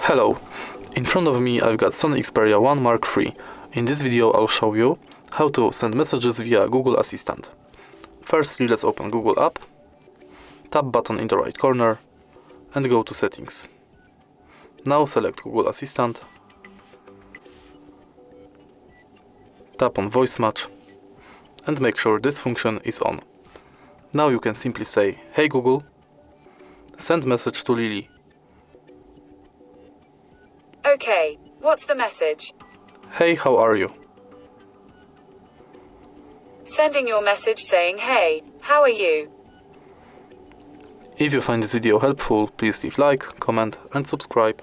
Hello, in front of me I've got SONY Xperia 1 Mark III. In this video I'll show you how to send messages via Google Assistant. Firstly, let's open Google app, tap button in the right corner and go to settings. Now select Google Assistant, tap on voice match and make sure this function is on. Now you can simply say, "Hey Google, send message to Lily." Okay, what's the message? "Hey, how are you?" Sending your message saying, "Hey, how are you?" If you find this video helpful, please leave like, comment and subscribe.